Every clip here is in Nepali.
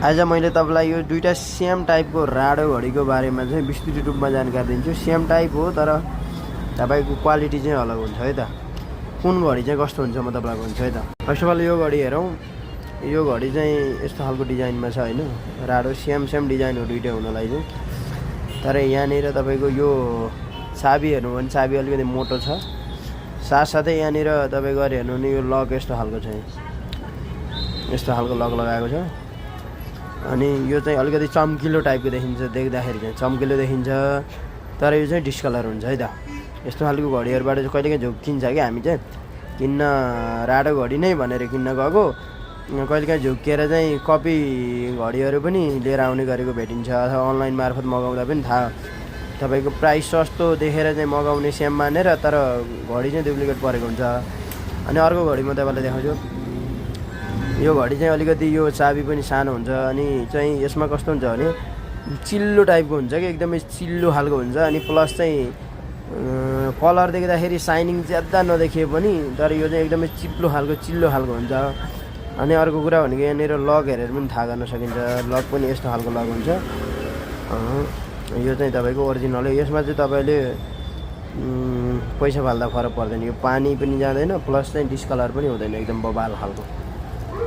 आज मैले तपाईँलाई यो दुईटा सेम टाइपको राडो घडीको बारेमा चाहिँ विस्तृत रूपमा जानकारी दिन्छु। सेम टाइप हो तर तपाईँको क्वालिटी चाहिँ अलग हुन्छ है त। कुन घडी चाहिँ कस्तो हुन्छ म तपाईँलाई भन्छु है त। फर्स्ट अफ अल यो घडी हेरौँ। यो घडी चाहिँ यस्तो खालको डिजाइनमा छ होइन, राडो सेम डिजाइन हो दुइटै हुनलाई चाहिँ। तर यहाँनिर तपाईँको यो चाबी हेर्नु भने चाबी अलिकति मोटो छ, साथसाथै यहाँनिर तपाईँको गएर हेर्नु भने यो लक यस्तो खालको छ, यस्तो खालको लक लगाएको छ। अनि यो चाहिँ अलिकति चम्किलो टाइपको देखिन्छ, देख्दाखेरि चाहिँ चम्किलो देखिन्छ, तर यो चाहिँ डिस्कलर हुन्छ है त। यस्तो खालको घडीहरूबाट चाहिँ कहिलेकाहीँ झुक्किन्छ कि हामी चाहिँ किन्न राडो घडी नै भनेर किन्न गएको, कहिलेकाहीँ झुक्किएर चाहिँ कपी घडीहरू पनि लिएर आउने गरेको भेटिन्छ, अथवा अनलाइन मार्फत मगाउँदा पनि थाहा तपाईँको प्राइस सस्तो देखेर चाहिँ मगाउने सेम मानेर, तर घडी चाहिँ डुप्लिकेट परेको हुन्छ। अनि अर्को घडी म तपाईँलाई देखाउँछु। यो घडी चाहिँ अलिकति यो चाबी पनि सानो हुन्छ, अनि चाहिँ यसमा कस्तो हुन्छ भने चिल्लो टाइपको हुन्छ कि एकदमै चिल्लो खालको हुन्छ। अनि प्लस चाहिँ कलर देख्दाखेरि साइनिङ ज्यादा नदेखिए पनि तर यो चाहिँ एकदमै चिल्लो खालको हुन्छ। अनि अर्को कुरा भनेको यहाँनिर लक हेरेर पनि थाहा गर्न सकिन्छ, लक पनि यस्तो खालको लक हुन्छ। यो चाहिँ तपाईँको ओरिजिनल हो। यसमा चाहिँ तपाईँले पैसा फाल्दा फरक पर्दैन, यो पानी पनि जाँदैन, प्लस चाहिँ डिस्कलर पनि हुँदैन, एकदम बबाल खालको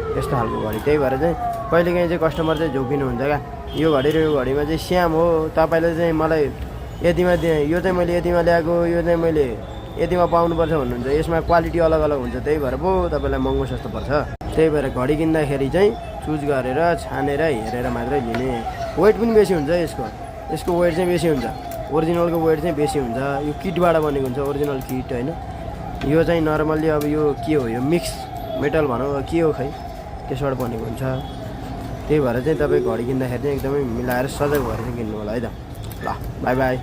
यस्तो खालको घडी। त्यही भएर चाहिँ कहिलेकाहीँ चाहिँ कस्टमर चाहिँ झुक्किनुहुन्छ क्या, यो घडी र यो घडीमा चाहिँ स्याम हो, तपाईँले चाहिँ मलाई यतिमा यो चाहिँ मैले यतिमा ल्याएको, यो चाहिँ मैले यतिमा पाउनुपर्छ भन्नुहुन्छ। यसमा क्वालिटी अलग अलग हुन्छ, त्यही भएर पो तपाईँलाई महँगो सस्तो पर्छ। त्यही भएर घडी किन्दाखेरि चाहिँ चुज गरेर छानेर हेरेर मात्रै लिने। वेट पनि बेसी हुन्छ यसको वेट चाहिँ बेसी हुन्छ, ओरिजिनलको वेट चाहिँ बेसी हुन्छ। यो किटबाट बनेको हुन्छ, ओरिजिनल किट होइन। यो चाहिँ नर्मल्ली अब यो के हो, यो मिक्स मेटल भनौँ के हो खै, त्यसबाट बनेको हुन्छ। त्यही भएर चाहिँ तपाईँ घडी किन्दाखेरि चाहिँ एकदमै मिलाएर सजग भएर चाहिँ किन्नु होला है त। ल बाई बाई।